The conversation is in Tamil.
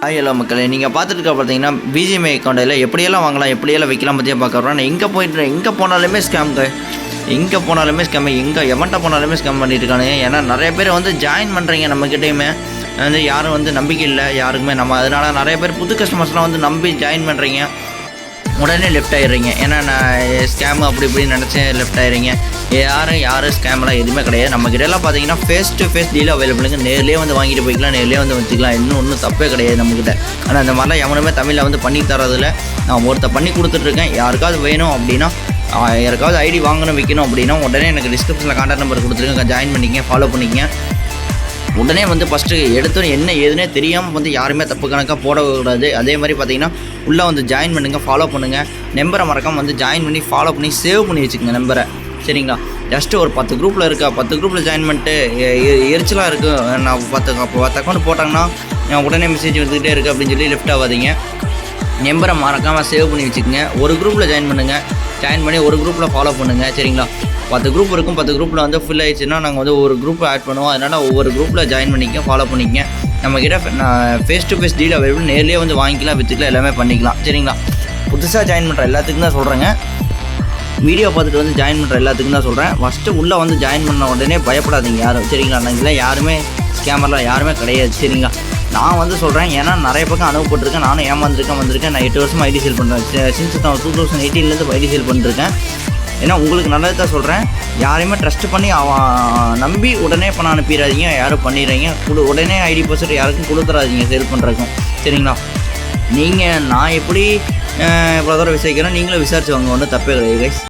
ஹலோ மக்களே, நீங்கள் பார்த்துட்டு பார்த்தீங்கன்னா பிஜிஎம்ஐ அக்கௌண்ட்டில் எப்படியெல்லாம் வாங்கலாம் எப்படியெல்லாம் வைக்கலாம் பற்றியா பார்க்குறோம். நான் எங்கே போனாலுமே ஸ்கேம்ங்க, எங்கே போனாலுமே ஸ்கேம், எவன்ட்ட போனாலுமே ஸ்கேம் பண்ணிட்டு இருக்கானுங்க. ஏன்னா நிறைய பேர் வந்து ஜாயின் பண்ணுறீங்க நம்மக்கிட்டையுமே வந்து யாரும் வந்து நம்பிக்கை இல்லை யாருக்குமே. அதனால் நிறைய பேர் புது கஸ்டமர்ஸ்லாம் வந்து நம்பி ஜாயின் பண்ணுறீங்க, உடனே லெஃப்ட் ஆகிடுறீங்க. ஏன்னா நான் ஸ்கேமு அப்படி இப்படின்னு நினச்சேன் லெஃப்ட் ஆகிடுறீங்க. யாரும் ஸ்கேம்லாம் எதுவுமே கிடையாது. நம்மக்கிட்டலாம் பார்த்தீங்கன்னா ஃபேஸ் டு ஃபேஸ் டீல் அவைலபிளுங்க. நேர்லேயே வந்து வாங்கிட்டு போய்க்கலாம், நேர்லேயே வந்து வச்சுக்கலாம். ஒன்றும் தப்பே கிடையாது நம்மக்கிட்ட. ஆனால் அந்த மாதிரிலாம் எவனுமே தமிழில் வந்து பண்ணி தரதில்ல. நான் ஒருத்தர் பண்ணி கொடுத்துட்ருக்கேன். யாருக்காவது வேணும் அப்படின்னா, யாருக்காவது ஐடி வாங்கணும் விற்கணும் அப்படின்னா உடனே எனக்கு டிஸ்கிரிப்ஷனில் கான்டாக்ட் நம்பர் கொடுத்துருங்க, ஜாயின் பண்ணிக்கங்க, ஃபாலோ பண்ணிக்கங்க. உடனே வந்து ஃபஸ்ட்டு எடுத்தோன்னு என்ன ஏதுனே தெரியாமல் வந்து யாருமே தப்பு கணக்காக போடக்கூடாது. அதே மாதிரி பார்த்தீங்கன்னா உள்ளே வந்து ஜாயின் பண்ணுங்கள், ஃபாலோ பண்ணுங்கள். நம்பரை மறக்காமல் வந்து ஜாயின் பண்ணி ஃபாலோ பண்ணி சேவ் பண்ணி வச்சுக்கோங்க நம்பரை, சரிங்களா? ஜஸ்ட்டு ஒரு 10 குரூப்பில் இருக்கா, 10 குரூப்பில் ஜாயின் பண்ணிட்டு எரிச்சலாக இருக்குது, நான் 10 அக்கௌண்ட் போட்டாங்கன்னா உடனே மெசேஜ் வந்துக்கிட்டே இருக்குது அப்படின்னு சொல்லி லெஃப்ட் ஆகாதீங்க. நம்பரை மறக்காமல் சேவ் பண்ணி வச்சுக்கோங்க. ஒரு குரூப்பில் ஜாயின் பண்ணுங்கள், ஜாயின் பண்ணி ஒரு குரூப்பில் ஃபாலோ பண்ணுங்கள், சரிங்களா? 10 குரூப் இருக்கும், 10 குரூப்பில் வந்து ஃபுல் ஆகிடுச்சுன்னா நாங்கள் வந்து ஒவ்வொரு குரூப்பில் ஆட் பண்ணுவோம். அதனால் ஒவ்வொரு குரூப்பில் ஜாயின் பண்ணிக்க, ஃபாலோ பண்ணிக்கங்க. நம்மக்கிட்ட face to face deal available, நேர்லேயே வந்து வாங்கிக்கலாம், விற்றுக்கலாம், எல்லாமே பண்ணிக்கலாம், சரிங்களா? புதுசாக ஜாயின் பண்ணுற எல்லாத்துக்கும் தான் சொல்கிறேங்க. வீடியோ பார்த்துட்டு வந்து ஜாயின் பண்ணுற எல்லாத்துக்கும் தான் சொல்கிறேன். ஃபஸ்ட்டு உள்ளே வந்து ஜாயின் பண்ண உடனே பயப்படாதீங்க யாரும், சரிங்களா? நாங்கள் யாருமே ஸ்கேமர்லாம் யாருமே கிடையாது, சரிங்களா? நான் வந்து சொல்கிறேன், ஏன்னா நிறைய பக்கம் அனுப்பப்பட்டிருக்கேன், நானும் வந்திருக்கேன். நான் 8 வருஷமாக ஐடி சேல் பண்ணுறேன். சின்ஸ் 2018 ஐடி சேல் பண்ணிருக்கேன். ஏன்னா உங்களுக்கு நல்லது தான் சொல்கிறேன். யாரையுமே ட்ரஸ்ட் பண்ணி நம்பி உடனே பணம் அனுப்பிடாதீங்க. யாரும் பண்ணிடுறீங்க உடனே ஐடி பாஸ்வேர்டு யாருக்கும் கொடுத்துடாதீங்க சேல் பண்ணுறதுக்கும், சரிங்களா? நான் எப்படி இவ்வளோ தூரம் விசாரிக்கிறேன், நீங்களும் விசாரிச்சு வாங்க, ஒன்றும் தப்பே கிடையாது கைஸ்.